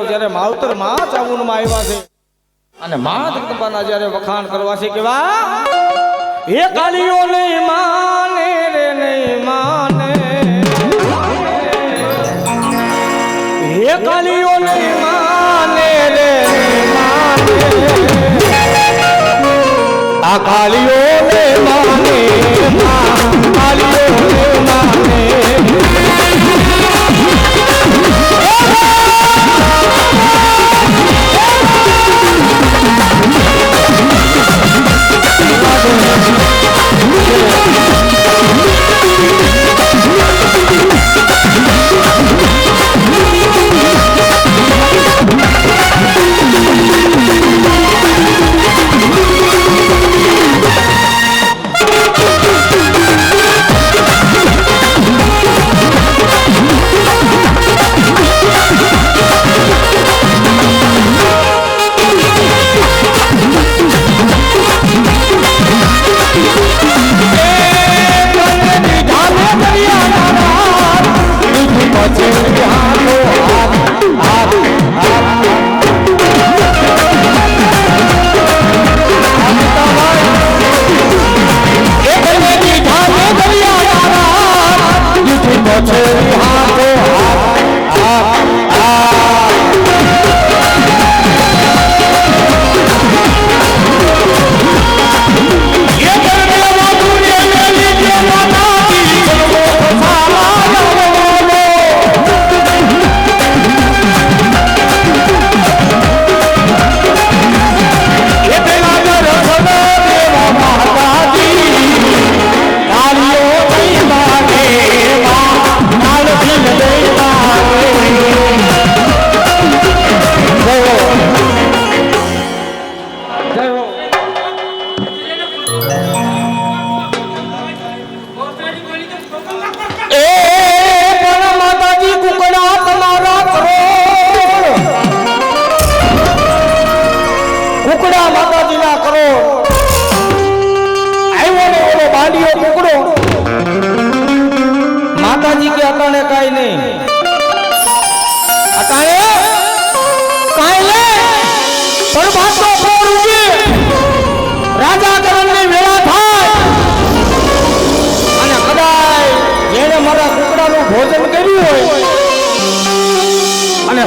જ્યારે માવતર માં ચાવુનમાં આવ્યા છે અને મા જગદંબાના જ્યારે વખાણ કરવા છે કેવા એ કાલીઓ નહીં માને રે નહીં માને એ કાલીઓ નહીં માને રે નહીં માને આ કાલીઓ નહીં માને કાલીઓ નહીં માને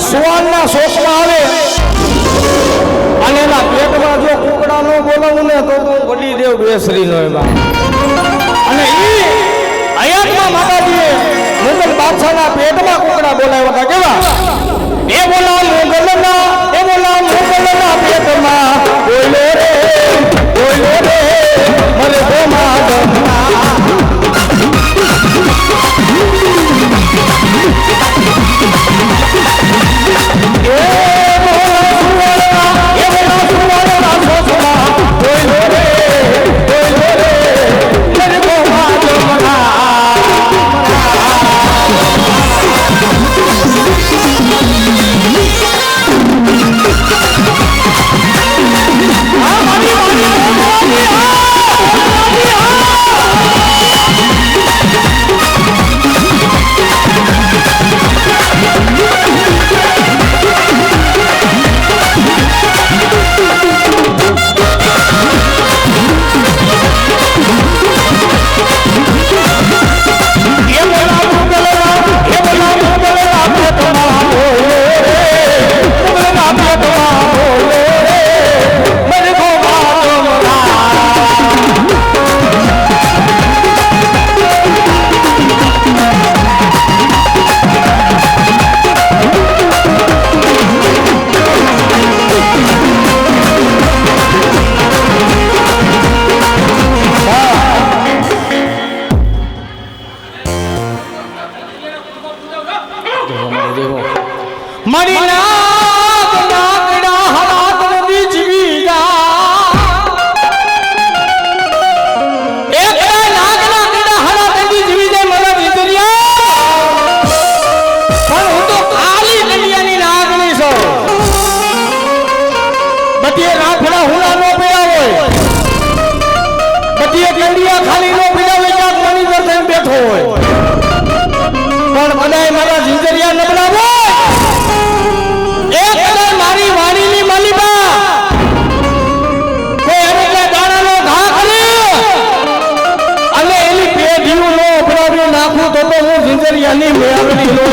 સુવાનના શોષમાં આવે અને એના પેટમાં જો કુકડા નો બોલાવું ને તો વડી દેવ બેસરી નો એમાં અને ઈ આયાતમાં માતાજીએ મુગલ બાદશાહના પેટમાં કુકડા બોલાવ્યા હતા કેવા એ બોલા મુગલના પેટમાં બોલો રે મને બોમા મારી નાક નાકડા હાલાત નદી જીવી જા એક નાક નાકડા હાલાત નદી જીવી જાય મારા વિદરિયા પણ હું તો ખાલી કલિયાની નાગણી છું બધી રાફડા હુલા નો પડ્યા હોય બધી કંડિયા ખાલી નો પડ્યા હોય ક્યાંક મણીધર થઈને બેઠો હોય પણ બધાય મારા વિદરિયા નબળા હોય મારી વાણીની માલિકા કોઈ એને દાણાનો ઘા કરી અને એની પેઢીઓ નો અપરાધી નાખું તો હું જિંદરિયાની મેળવી લો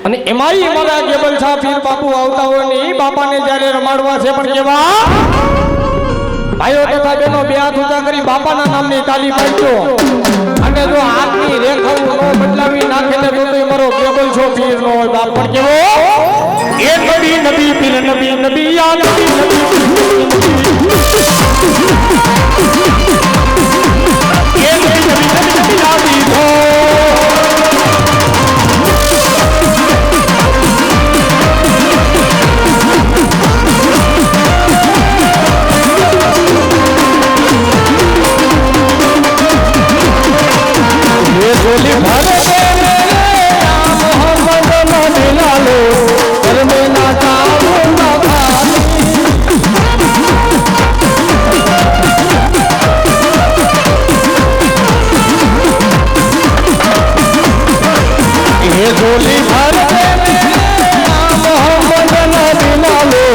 અને એમાંય મારા કેબલ શાહ પીર બાપુ આવતા હોય ને એ બાપાને જ્યારે રમાડવા છે પણ કેવા ભાઈઓ તથા બહેનો બે હાથ ઊંચા કરી બાપાના નામની તાલી પાડજો અને જો હાથની રેખાઓ નો બદલાવી નાખે ને તો મારો કેબલ શાહ પીર નો હોય બાપ પણ કેવો એ નબી નબી પીર નબી નબી યા નબી નબી એ નબી નબી નબી નબી ધો झोली भर दे मोहम्मद मदीना लो घर में ना जाऊं ना खाली ये झोली भर दे मोहम्मद मदीना लो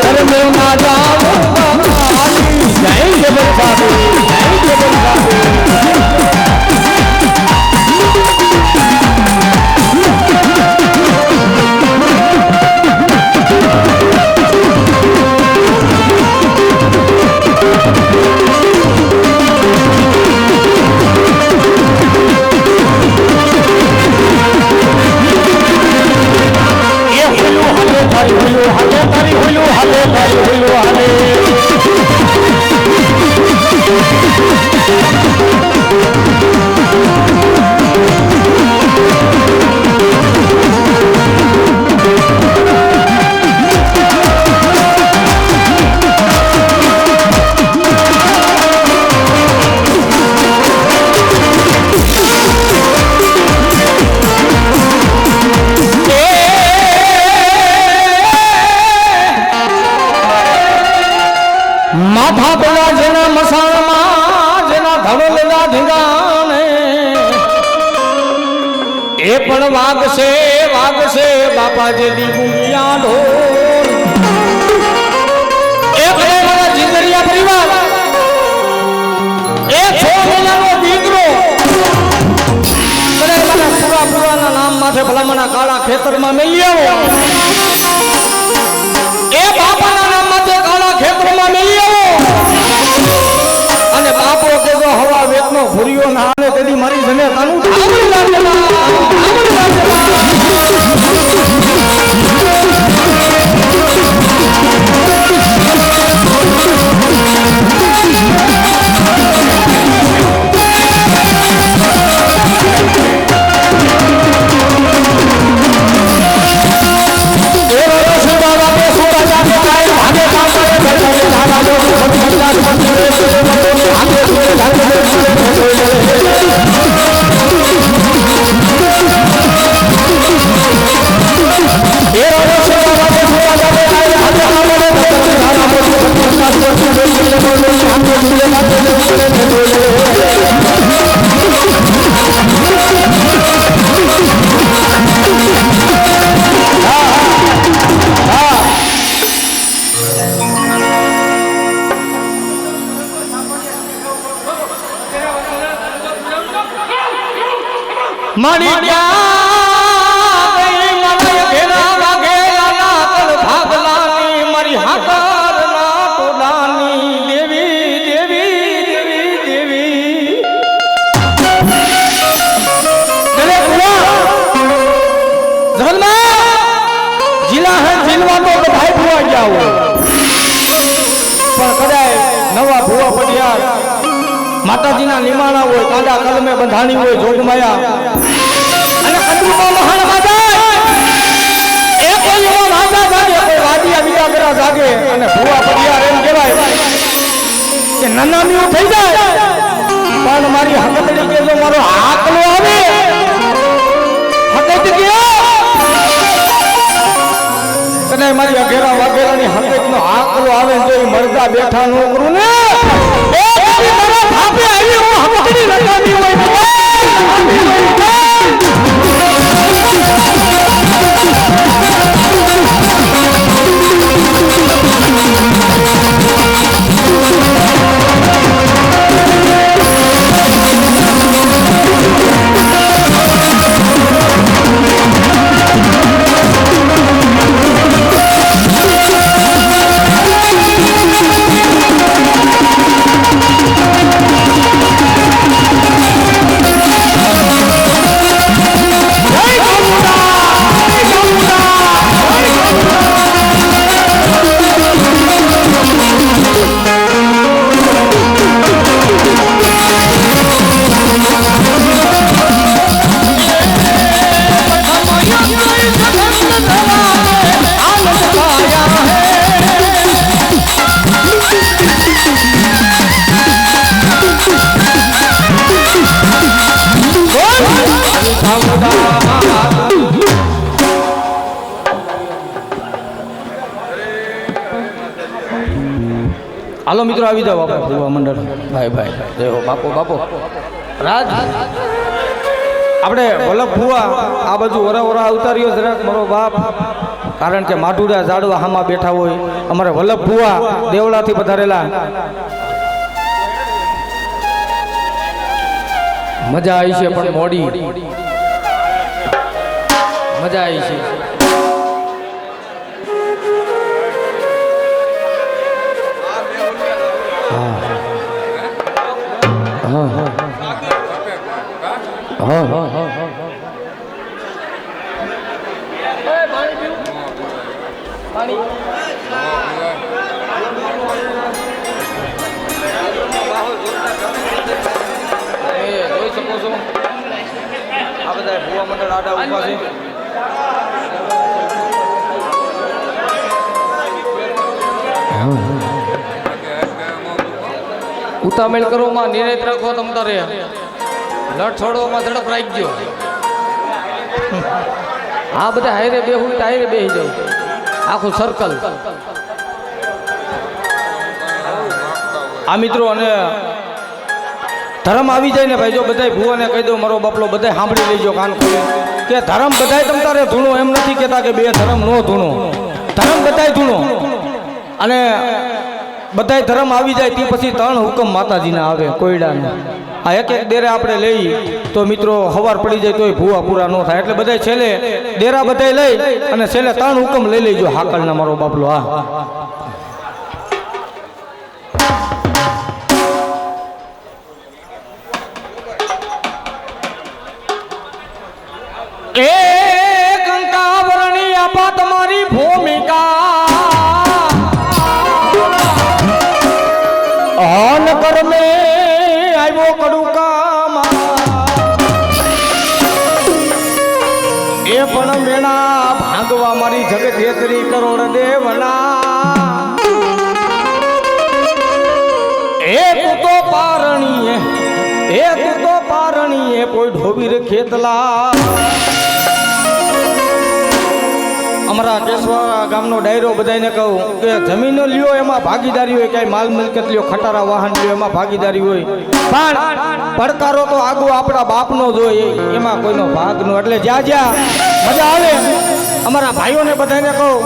घर में ना जाऊं ना खाली जाएंगे बच्चे जाएंगे बच्चे માથા પેલા જેના મસાણમાં જેના ધડોલના ધીંગાણે એ પણ વાગશે વાગશે બાપા જેની ગુંગિયા ઢોલ એ મારા જિંદરિયા પરિવાર એ 6 મહિનાનો દીકરો મને મારા પૂરા પૂરાના નામ માથે ભલામણા કાળા ખેતરમાં મેલી આવો એ બાપાના નામ માથે કાળા ખેતરમાં મેલી આવો અને બાપો કેજો હવા વેતનો ભૂરિયો ના આને તેદી મારી જને તાનું ધામડી લાગેલા મારી ગઈ મને ઘેરા વાગેલા તલ ભાગલાની મારી હાકર ના ટોડાની દેવી દેવી દેવી દેવી ગલે કુવા જગન્નાથ જિલ્લા હે જિલવા તો ભાઈ ભુવા જાવ પણ કદાય નવા ભુવા પડ્યા માતાજીના નિમાણા હોય કાંડા કલમે બંધાણી હોય જોગમાયા અને કદુમાં મહાન રાજા એ કોઈ એવો રાજા જાગે કોઈ વાડિયા વિદાગરા જાગે અને ભુવા પડિયાર એમ કહેવાય કે નનામીઓ થઈ જાય પણ મારી હકતડી કે જો મારો હાકલો આવે હકત ગયો કદાય મારી અઘેરા વાઘેરાની હકતનો હાકલો આવે તો એ મરદા બેઠા નો કરું ને મારા ભાપે આવી હું હકતડી નનામી હોય હાલો મિત્રો આવી જાઓ આપણે ભુવા મંડળ ભાઈ ભાઈ જય હો બાપો બાપો રાજ આપણે વલ્લભ ભુવા આ બાજુ ઓરા ઓરા ઉતાર્યો જરાક મારો બાપ કારણ કે માઢુડા ઝાડવા હામાં બેઠા હોય અમારે વલ્લભ ભુવા દેવળાથી પધારેલા મજા આવી છે પણ મોડી મજા આવી છે જોઈ શકો છો આ બધા ભુવા મંડળ આડા ઉભા છે ઉતામેળ કરો માં નિર્ણય રાખો તમ તારે લડ છોડવામાં ઝડપ રાખજો આ બધા હાયરે બેહું તો હાયરે બેહી જાવ આખું સર્કલ આ મિત્રો અને ધર્મ આવી જાય ને ભાઈ જો બધાય ભુવાને કહી દો મારો બાપલો બધાય સાંભળી લેજો કાન ખોલી કે ધર્મ બધાય તમ તારે ધૂણો એમ નથી કહેતા કે બે ધર્મ નો ધૂણો ધર્મ બધાય ધૂણો અને બધાય ધર્મ આવી જાય તે પછી ત્રણ હુકમ માતાજીના આવે કોયડાના આ એક એક ડેરે આપણે લઈ તો મિત્રો હવાર પડી જાય તોય ભૂવા પૂરા ન થાય એટલે બધા છેલ્લે ડેરા બધા લઈ અને છેલ્લે 3 હુકમ લઈ લેજો હાકલના મારો બાપલો હા એ કંકાવરણી આપા તમારી ભૂમિકા અન કરમે આવ્યો કડુકામાં એ પણ મેણા ભાગવા મારી જગતેતરી કરોડ દેવના એ તું તો પારણીએ એ તું તો પારણીએ કોઈ ઢોબીર ખેતલા અમારા કેશવા ગામનો ડાયરો બધાને કહું કે જમીનો લ્યો એમાં ભાગીદારી હોય ક્યાંય માલ મિલકત લ્યો ખટારા વાહન લ્યો એમાં ભાગીદારી હોય પણ પડકારો તો આગો આપણા બાપનો જ હોય એમાં કોઈનો ભાગ નો એટલે જ્યાં જ્યાં મજા આવે અમારા ભાઈઓને બધાને કહું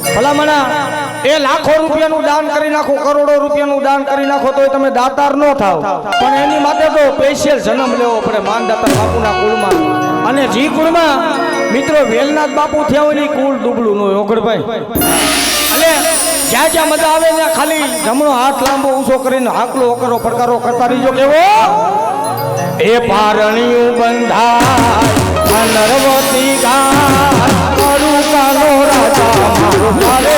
ભલામણા એ લાખો રૂપિયાનું દાન કરી નાખો કરોડો રૂપિયાનું દાન કરી નાખો તો તમે દાતાર ન થાવ પણ એની માટે તો સ્પેશિયલ જન્મ લેવો પડે માનદાતા બાપુના કુળમાં અને જી કુળમાં મિત્રો વેલનાથ બાપુ થયા હોય ને કુળ દુબળું નો ઓગળભાઈ એટલે જ્યાં જ્યાં મજા આવે ત્યાં ખાલી જમણો હાથ લાંબો ઊંચો કરીને હાકલો ઓકરો પડકારો કરતા રહીજો કેવો એ પારણિયું બંધાય નરવતી ગાય કડુકાનો રાજા મારો મારે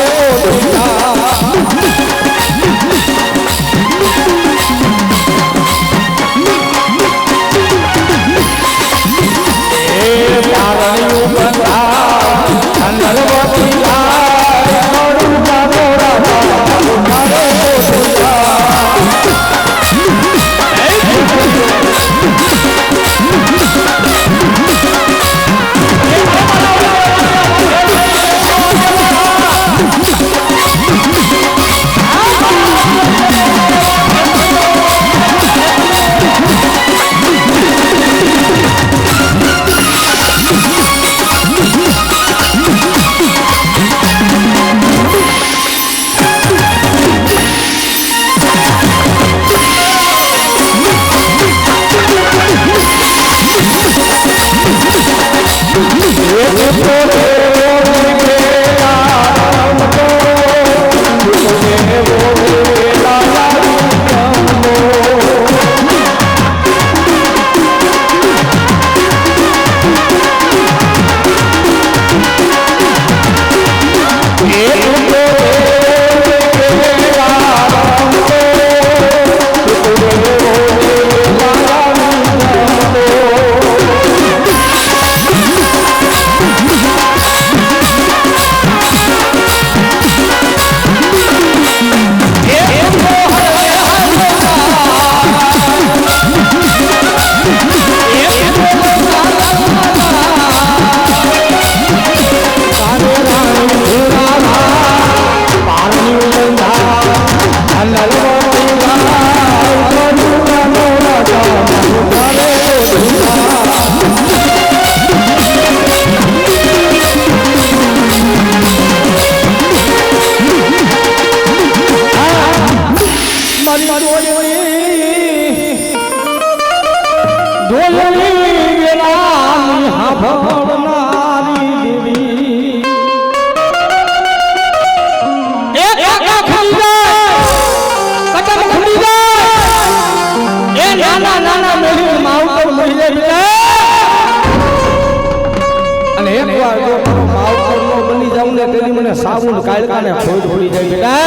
સાબુન કાળકાને ખોડ પડી જાય બેટા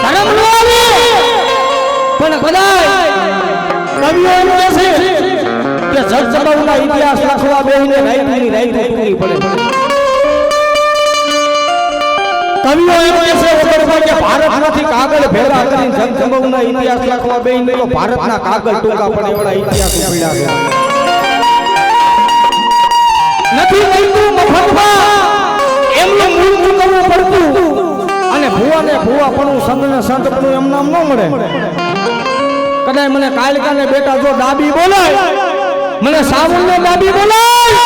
ધર્મ નો આવે પણ કદાય કવિઓ એમ કહે છે કે જગજબાઉના ઇતિહાસ લખવા બેહીને રાઈટની રાઈટ પૂરી પડે કવિઓ એમ કહે છે કે ભારતમાંથી કાગળ ભેગા કરીને જગજબાઉના ઇતિહાસ લખવા બેહીને તો ભારતના કાગળ ટૂંકા પડે એવડા ઇતિહાસ પડ્યા છે નથી મળતું મફતમાં એમને મૂળ ચૂકવવું પડતું અને ભૂવાને ભૂવા પણ સંતને સંત પણ એમ નામ ન મળે કદાચ મને કાલકાને બેટા જો ડાબી બોલાય મને સાવનને ડાબી બોલાય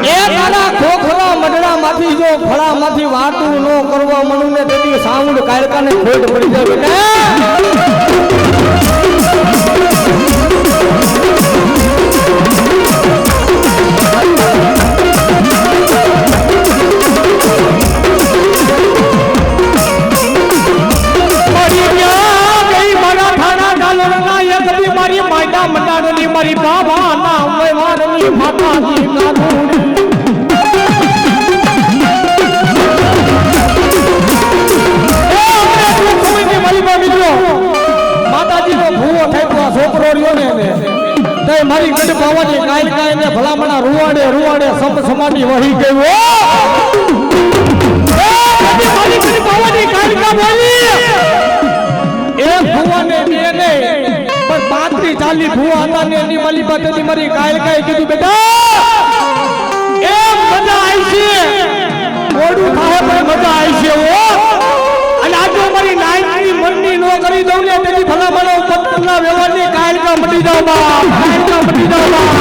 એ તારા ખોખરા મડડામાંથી જો ફળામાંથી વાતું ન કરવા મનુને તેથી સાવન કાલકાને ખોટ પડી જાય બેટા મારી બાબા ના મારની માતાજી નાનું માતાજી નો ભૂવો થાય છોકરો રહ્યો ને મારી ગઢ પાવાની કાઈ કાઈ ને ભલામણા રૂવાડે સમ સમાડી વહી ગયો મારી ગઢ પાવાની કાઈ કા બોલી એ ભૂવાને બે ને પણ 35-40 ભૂવા હતા ને એની માલી પાસેથી મારી કાઈ કાઈ કીધું બેટા એ મજા આવી છે મોડું થાય પણ મજા આવી છે અને આજે મારી નાઈની મનની નો કરી દઉં ને તેથી ભલામણો પત્તરના વ્યવહારની કાયકા મટી જાવ બાપ કાયકા મટી જાવ બાપ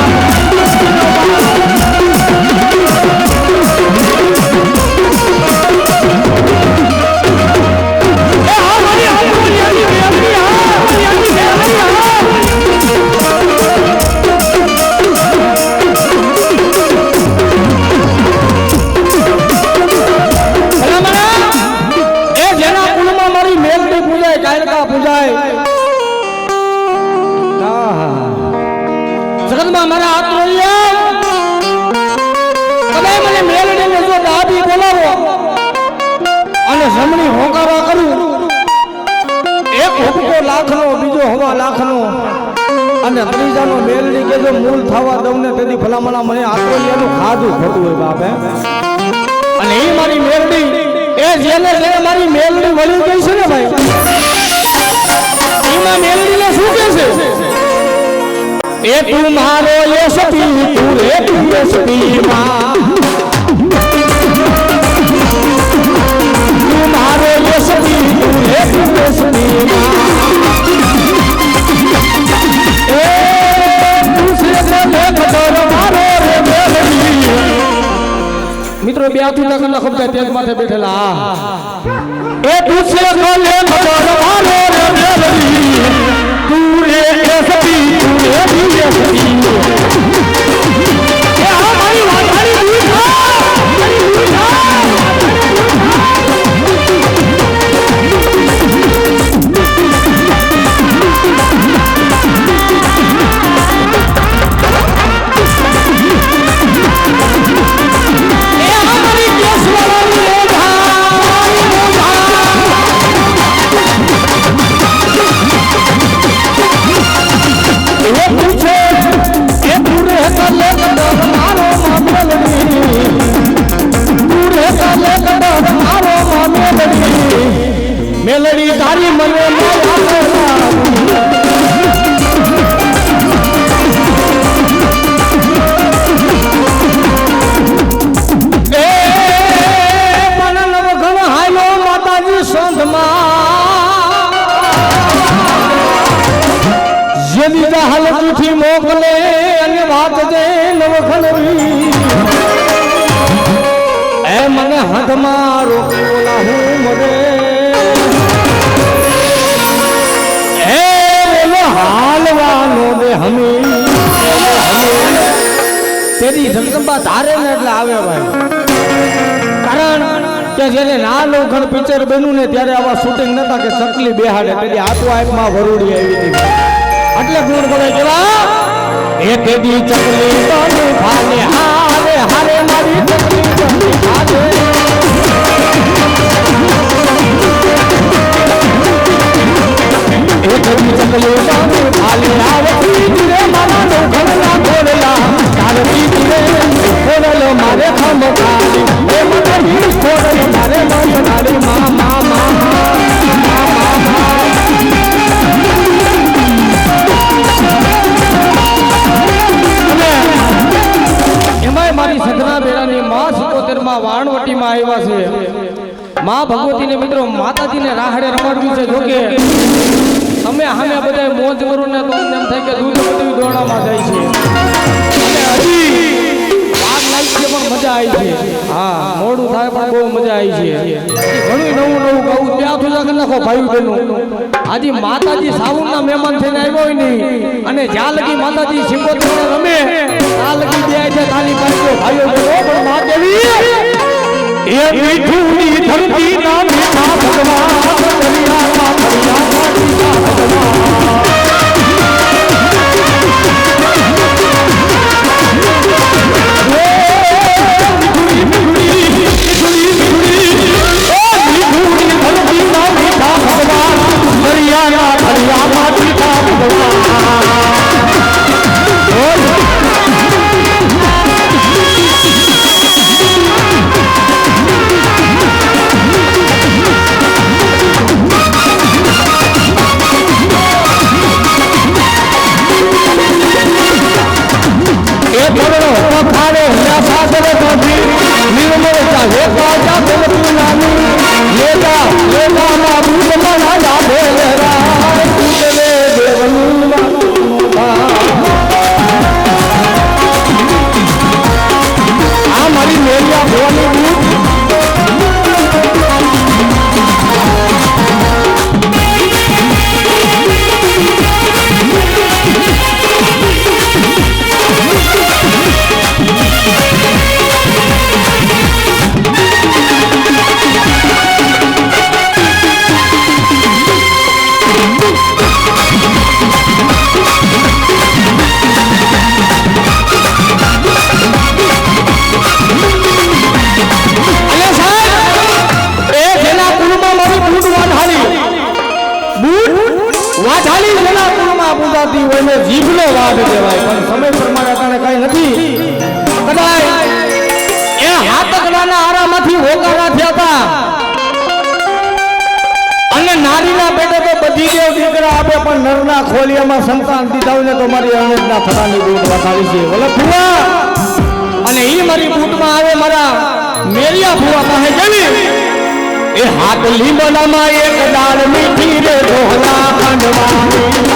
એ હા મારી આની બેબી હા આની બેબી હા જગતમાં મારા હાથ રોયા કદાચ મને મેલડીને જો દાદી બોલાવો અને જમણી હોંકારા કરું એક હુકકો લાખનો બીજો હવા લાખનો અને ત્રીજાનો મેલડી કે જો મૂળ થવા દઉં ને તેથી ભલામણા મને આત્રોલિયાનું ખાધું ખોટું હોય બાપે અને એ મારી મેલડી એ જેને મારી મેલડી વળી ગઈ છે ને ભાઈ એમાં મેલડીને શું કહે છે એ તુમ્હારો યશપી તું રે તું યશપી માં તુમ્હારો યશપી તું રે તું યશપી માં એ દૂસરે સે લેખ દોર મારો રે મેલડી મિત્રો બે હાથ ઊંચા કરી ખબર તેજ માથે બેઠેલા એ દૂસરે સે લેખ દોર મારો રે મેલડી તું રે યશપી તું રે તું યશપી એ આ મારી વાઘાડી મેલડી તારી મને માતાજી સંધમાં જેની હાલતી મોકલે અને વાત જે નવખણવી એ મને હાથમાં રોકલા હું મરે હાલવાનો દે હમી તેરી જગદંબા ધારે ને એટલે આવે ભાઈ કારણ કે જ્યારે ના લોખંડ પિક્ચર બન્યું ને ત્યારે આવા શૂટિંગ નતા કે ચકલી બેહાડે તેથી આતો આંખમાં વરુડી આવી હતી એટલે ગુણ બોલે કેવા એ તેદી ચકલી તને ભાલે હારે હારે મારી ચકલી તને ભાલે એ તેદી ચકલી તને ભાલે આવતી રે મારા લોખંડ ના ખોડલા તારતી રે ખોડલો મારે ખમ ખાલી એ મને હિલ ખોડલો મારે મન નાડી મા મા મા મારી સદના બેડાની માં 77 માં વાણવટીમાં આવ્યા છે માં ભગવતીને મિત્રો માતાજીને રાહડે રમાડવી છે જોકે અમે હામે બધા મોજ કરું ને તો એમ થાય કે દૂધ બધું દોડામાં જાય છે અને હજી આગ લાગી છે પણ મજા આવી છે હા મોડું થાય પણ બહુ મજા આવી છે ઘણું નવું કહું ત્યાં સુધા કરી નાખો ભાઈ બહેનો આજે માતાજી સાવનના મહેમાન થઈને આવ્યો હોય નહીં અને જ્યાં લગી માતાજી 77 રમે ત્યાં લગી બે છે તાલી પાડ્યો ભાઈઓ બહેનો પણ મા દેવી એ મીઠુની ધરતી ના મીઠા ભગવાન દરિયામાં ભર્યા ભગવાન રાજા હોતા જા બોલતી નાની લેતા લેતા માં ભૂત મના જા ભેલરા ભૂતલે દેવની આ મારી મેરિયા ભવાની ભૂત જીભનો વાદ કહેવાય પણ સમય પ્રમાણે તને કઈ નથી કદાચ એ હાથકડાના આરામાંથી હોકારા થયા હતા અને નારીના પેટે તો બધી દેવ દીકરા આપે પણ નરના ખોલિયામાં સંતાન દીધા હોય ને તો મારી અણેજના થરાની બૂટ વધારી છે બોલે ફુવા અને ઈ મારી બૂટમાં આવે મારા મેરિયા ફુવા પાસે જવી એ હાથ લીંબડામાં એક દાળ મીઠી રે ઢોલા ખંડવાની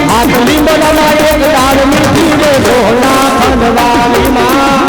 હાથ લીંબડામાં એક દાળ મીઠી રે ઢોલા ખંડવાલીમાં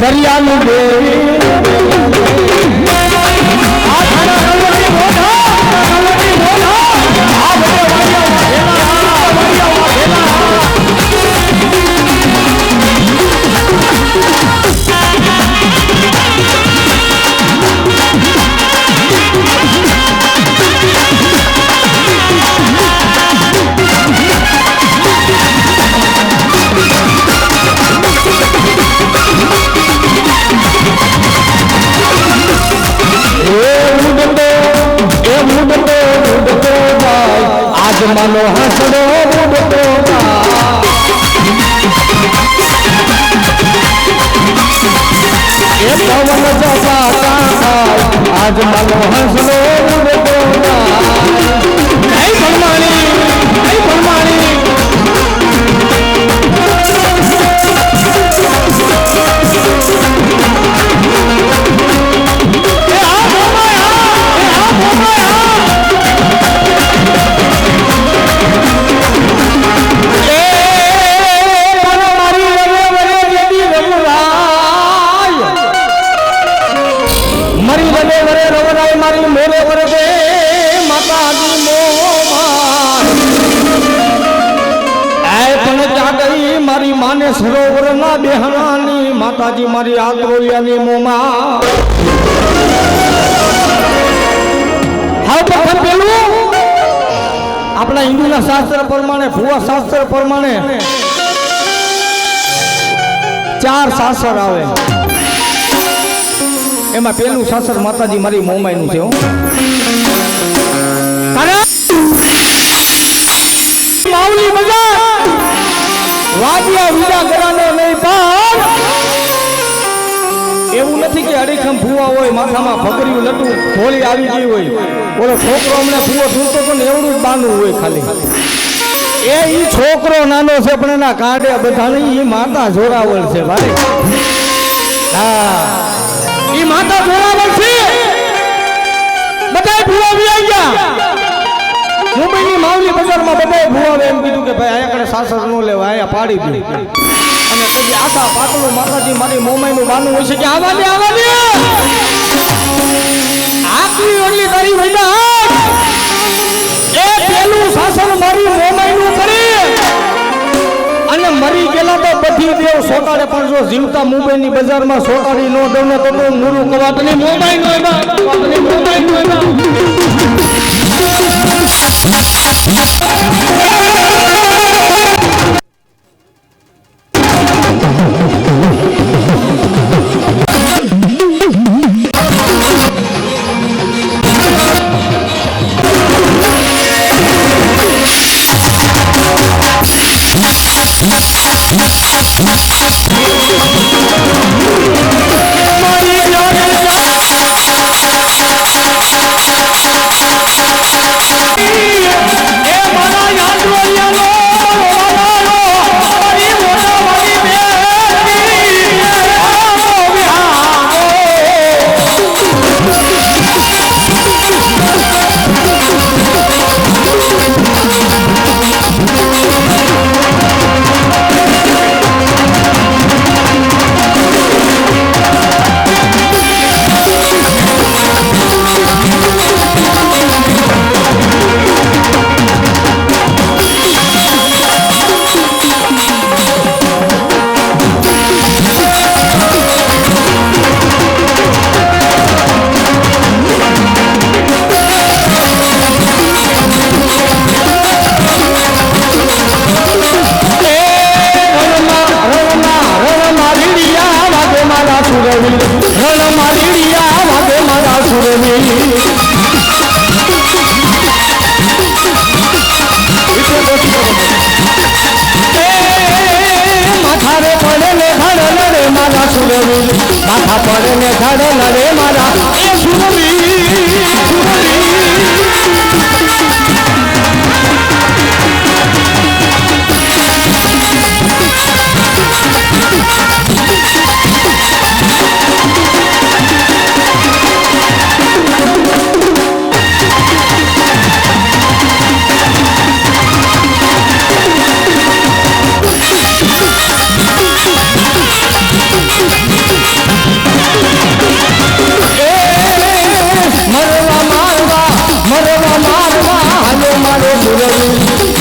દરિયાનું દેવી માનો હસડો ઉડતો એ પવન જતા આજ માનો હસડો ઉડતો નહીં ભણવાણી નહીં ભણવાણી સરોવર ના બેહણાની માતાજી મારી આત્રોલિયાની મોમાં હા પ્રથમ પેલું આપણા હિન્દુના શાસ્ત્ર પ્રમાણે ભુવા શાસ્ત્ર પ્રમાણે 4 શાસ્ત્ર આવે એમાં પેલું શાસ્ત્ર માતાજી મારી મોમાઈનું છે માવલી બજાર વાડિયા વિડા કરાનો નહીં પણ એવું નથી કે અડીખમ ફુવા હોય માથામાં ફકરીયું લટું ધોળી આવી ગઈ હોય ઓલો છોકરો અમને ફુવો ઢૂંઢતો તો ને એવડું જ બાનું હોય ખાલી એ ઈ છોકરો નાનો છે પણ એના કાંડે બધાને ઈ માતા જોરાવળ છે ભાઈ હા ઈ માતા જોરાવળ છે બધા ફુવા આવી ગયા મુંબઈની માવલી બજારમાં બધાએ ભુવાવે એમ કીધું કે ભાઈ આયા કણે સાસર નો લેવા આયા પાડી દે અને પછી આખા પાટલું માતાજી મારી મોમાઈનું બાનું હોય છે કે આવા દે આટલી ઓલી તારી વૈદા એ પેલું શાસન મારી મોમાઈનું કરી અને મરી ગયેલા તો બધી દેવ સોટાડે પણ જો જીવતા મુંબઈની બજારમાં સોટાડી નો દઉં ને તો મૂરું કવાતની મોમાઈ નો કવાતની મોમાઈ નો માથા પડે ને ધડ લડે મારા એ સુરવી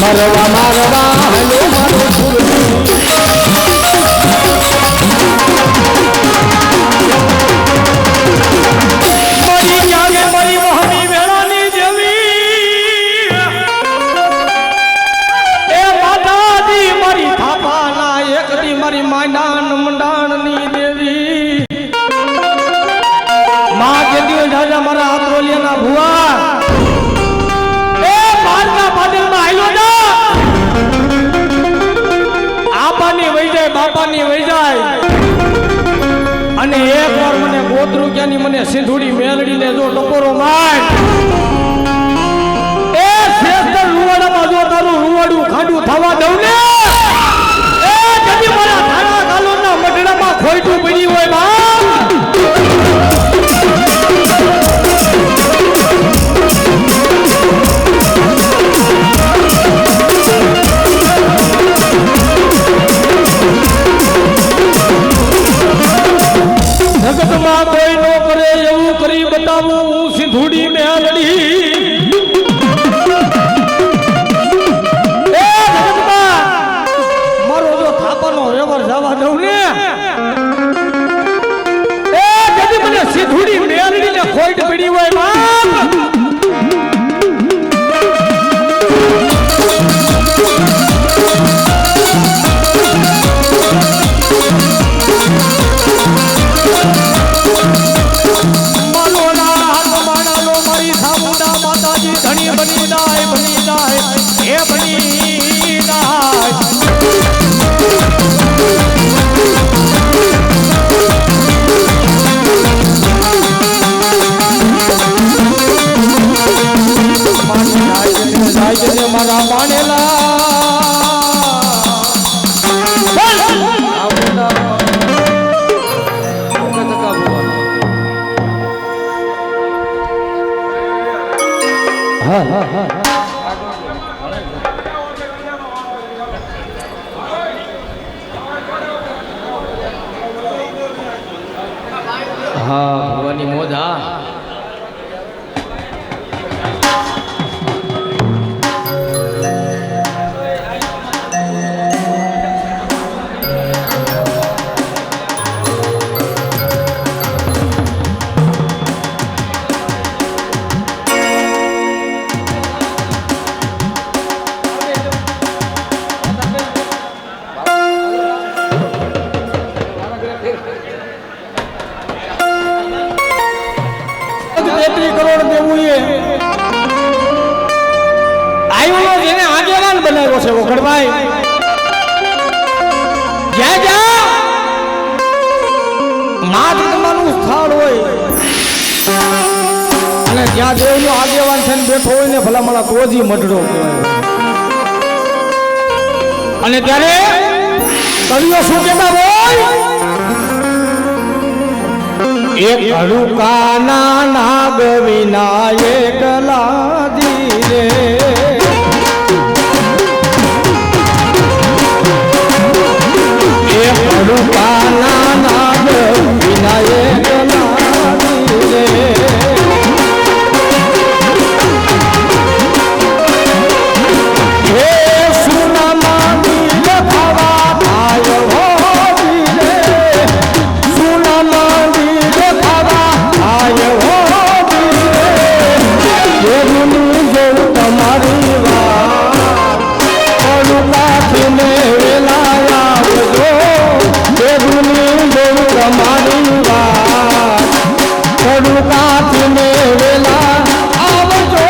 મરવા મારવા હલો મારો મરી જાગે મરી મોહની વેળાની દેવી એ માતાજી મારી થાપાના એક દી મારી માંડાણ મંડાણની દેવી માં કે દિયો જાજા મારા આત્રોલિયાના ભુવા એ મારના પાદરમાં આયો ના બાપાની વહી જાય અને એક વાર મને ગોતરું ક્યાંની મને સિંધુડી મેલડીને જો ટકોરો માર એ શ્રેષ્ઠ રૂવાડામાં જો તારું રૂવાડું ખાડું થવા દઉં ને એ કદી મારા થાળા કાલોના મઢડામાં ખોઈટું પડી હોય બા જગતમાં કોઈ નો કરે એવું કરી બતાવું હું સિંધુડી મેલડી એ જગતમાં છે વખડભાઈ જ્યાં જ્યાં મહાત્માનું સ્થળ હોય અને જ્યાં દેવનો આગેવાન થઈને બેઠો હોય ને ભલા મારા કોજી મઢડો કહેવાય અને ત્યારે કવિઓ શું કહેતા હોય એક હડુકાના નાગ વિના એકલા ધીરે એક હડુકાના નાગ વિના એકલા ધીરે હે સુનામાં દિલ ખાવા થાય હો ધીરે સુનામાં તમારી વાત પડુકાથીને વેલા આવજો દેવની જોઉં તમારી વાત પડુકાથીને વેલા આવજો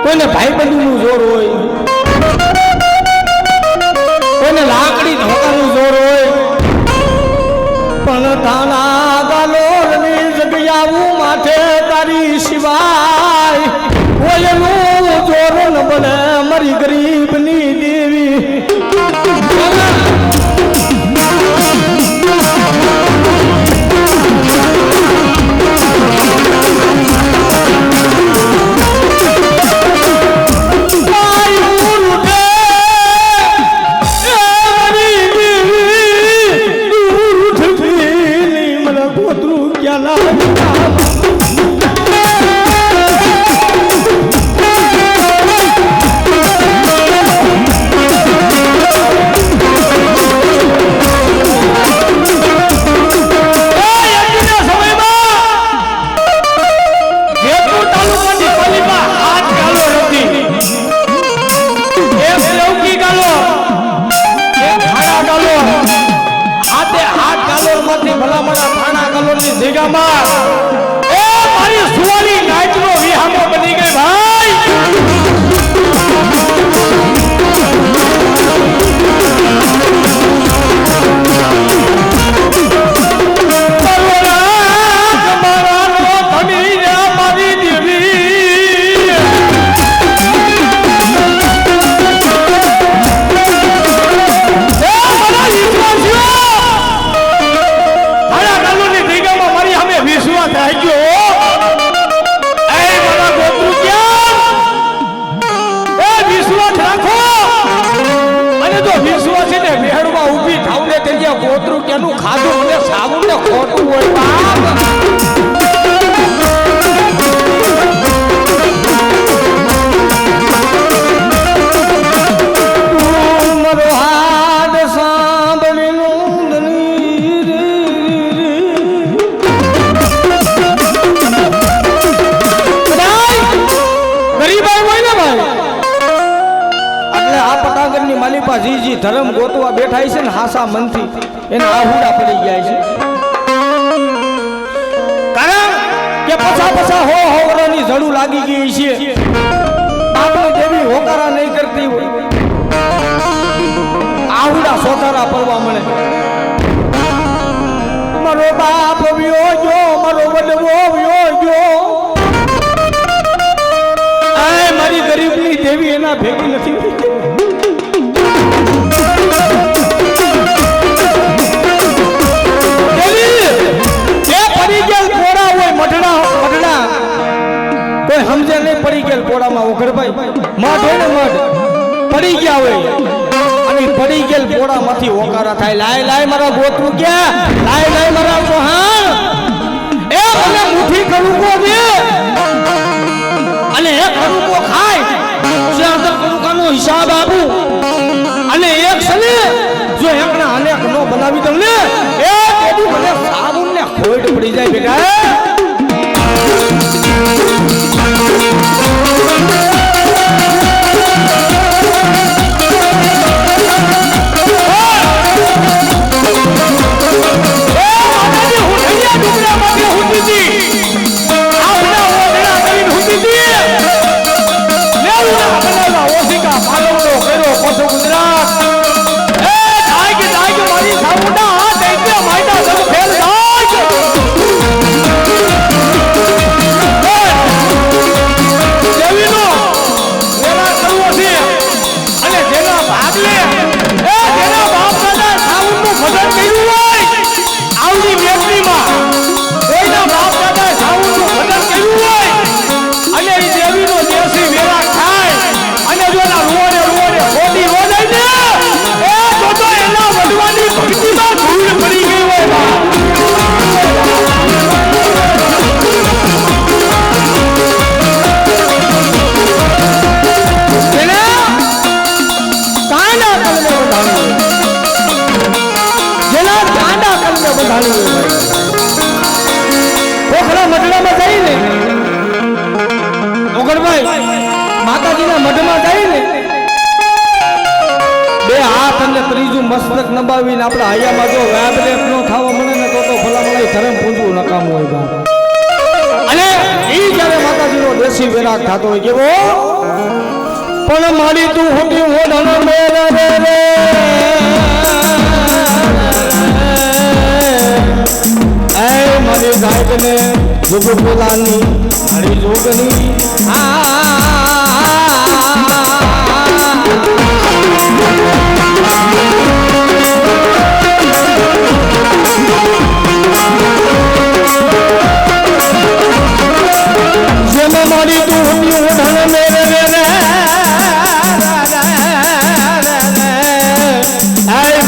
કોઈને ભાઈબંધીનું જોર હોય કોઈને લાકડી ધોકાનું જોર હોય પણ તાના ગાલોરની જગ્યાઓ માથે તારી સિવાય કોઈનું જોર ન બને મારી ગરીબની દેવી કોતરું કેનું ખાધું મને સાબુન ને ખોટું હોય બાપ મારો હાથ સાંભળી નોંધની બાપા જી ધર્મ ગોતવા બેઠા છે ને હાસા મનથી એને આહુડા પડી ગયા છે કારણ કે પછા હો વરાની જડું લાગી ગઈ છે બાપની દેવી હોકારા નહીં કરતી હોય આહુડા સોતારા પડવા મળે મારો બાપ વ્યો ગયો મારો વડવો વ્યો ગયો આ મારી ગરીબની દેવી એના ભેગી નથી સમજે નહીં પડી ગયેલ પોળામાં ઓખરભાઈ મઠ હોય ને મઠ પડી ગયા હોય અને પડી ગયેલ પોળામાંથી ઓકારા થાય લાય મારા ગોતરું ક્યાં લાય મારા સોહાણ એ મને મુઠ્ઠી કરુકો દે અને એક કરુકો ખાય ચાદર કરુકાનો હિસાબ આપું અને એક સને જો એકના અનેક નો બનાવી દઉં ને એ તેથી મને સાબુન ને ખોટ પડી જાય બેટા માતાજીના મઢમાં જાય ને બે હાથ અને ત્રીજું મસ્તક નબાવીને આપણે હૈયામાં જો વાઇબ્રેટ નો થવા મળે ને તો ભલા ભલા ધર્મ પૂંજવું નકામું હોય બા અને ઈ જ્યારે માતાજીનો દેશી વિરાગ થતો હોય કેવો પણ મારી તું હોટી હોડણ મેરે રે એ મારી ગાયકને જુગ બોલાની મારી જોગની મારી તું ધન મેરે રે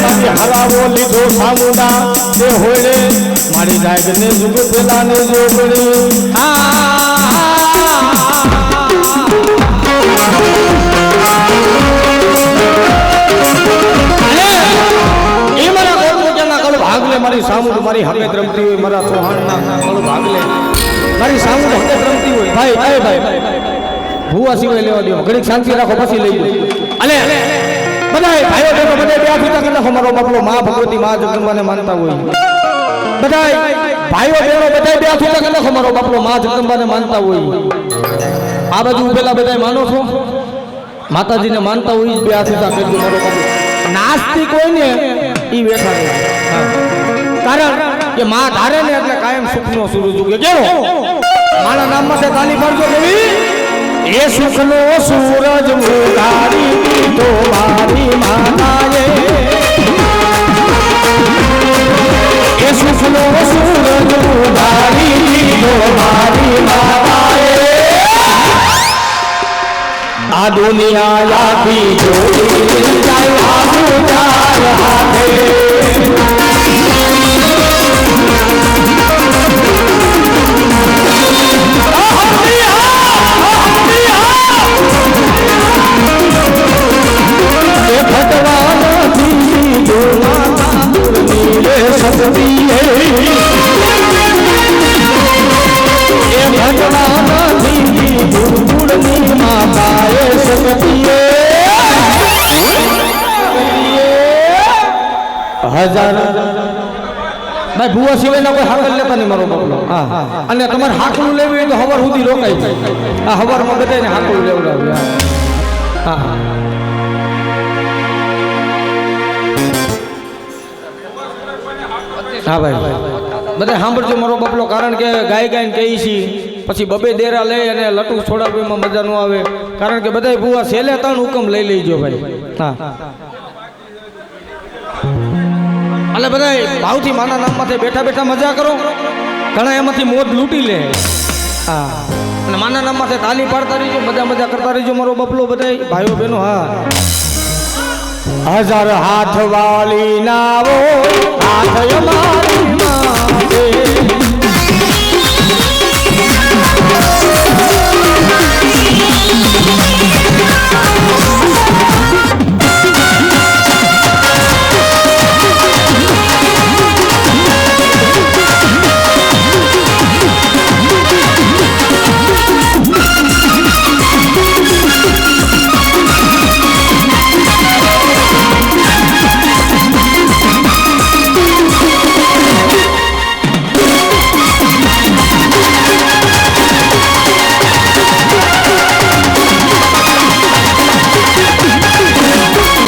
મારી હરાવો લીધો સામુડા તે હોડે મારી જાગને જુગ પેલાને જોગણી એ મારા ગોળમોજાના કળ ભાગલે મારી સામુદ મારી હમે રમતી હોય મારા સોહાણના કળ ભાગલે મારી સામુદ હમે રમતી હોય ભાઈ ભૂવા સિવાય લેવા દો ઘડીક શાંતિ રાખો પછી લઈ લો અને બધાય ભાઈઓ બહેનો બધાય બે હાથ ઊંચા કરી નાખો મારો બાપલો માં ભગવતી માં જગદંબાને માનતા હોય બધાય ભાઈઓ બહેનો બધાય બે હાથ ઊંચા કરી નાખો મારો બાપલો માં જગદંબાને માનતા હોય આ બાજુ પેલા બધાય માનો છો માતાજીને માનતા હોય બે હાથ ઊંચા કરી દો મારો બાપલો નાસ્તિક હોય ને ઈ બેઠા રહે કારણ કે માં ધારે ને એટલે કાયમ સુખનો સૂરજ ઉગે કેવો મારા નામમાં તાલી પાડજો દેવી એ સુખનો સૂરજ ઉગાડી દીધો મારી માતાએ એ સુખનો સૂરજ ઉગાડી દીધો મારી માતાએ આ દુનિયા આખી જોઈ જાય આખું ચાર હાથે ભાઈ ભૂવા સિવાયના કોઈ હાકલ લેતા નહીં મારો બબલો. હા અને તમારે હાકલું લેવું હોય તો હવાર સુધી રોકાઈ જાય. આ હવારમાં બધાને હાકલું લેવડાવ્યું. હા હા ભાઈ બધા સાંભળજો મારો બબલો, કારણ કે ગાય ગાયને કહી છીએ પછી બબે દેરા લઈ અને લટું છોડાવવામાં મજા ન આવે. કારણ કે બધા ભૂવા છેલ્લે 3 હુકમ લઈ લેજો ભાઈ. હા એટલે બધા ભાવથી માના નામમાંથી બેઠા બેઠા મજા કરો. ઘણા એમાંથી મોજ લૂંટી લે. હા અને માના નામમાંથી તાલી પાડતા રહીજો, મજા મજા કરતા રહીજો મારો બબલો બધા ભાઈઓ બહેનો. હા 1000 હાથ વાળી નાવો હાથ અમારો